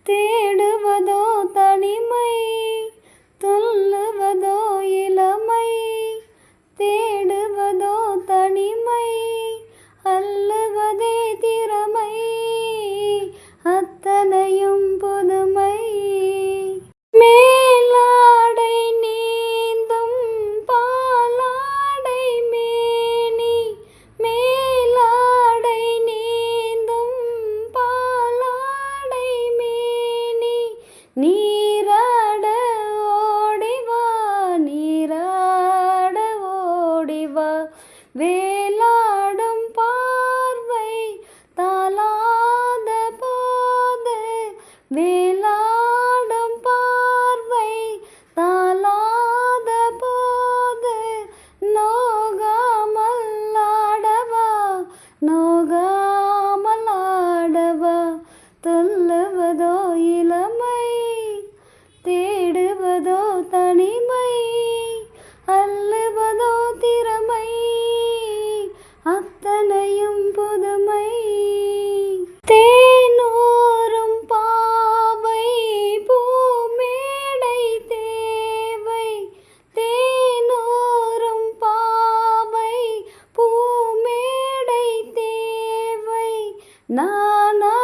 தேடுவதோ தனிமை, துள்ளுவதோ இளமை. தேடுவதோ தனிமை, அள்ளுவதே திறமை, அத்தனையும் புதுமை. மேலாடை நீந்தும் பாலாடை மேனி, மேலாடை நீந்தும் பாலாடை மேனி. நீராட ஓடிவா, நீராட ஓடிவா. வேலாடும் பார்வை தாளாத போது, வேலாடும் பார்வை தாளாத போது. நோகாமல் ஆடவா, நோகாமல் ஆடவா. துள்ளுவதோ இளமை, தேடுவதோ தனிமை, அள்ளுவதோ திறமை, அத்தனையும் புதுமை. தேனூரும் பாவை பூமேடை தேவை, தேனூரும் பாவை பூமேடை தேவை. நானா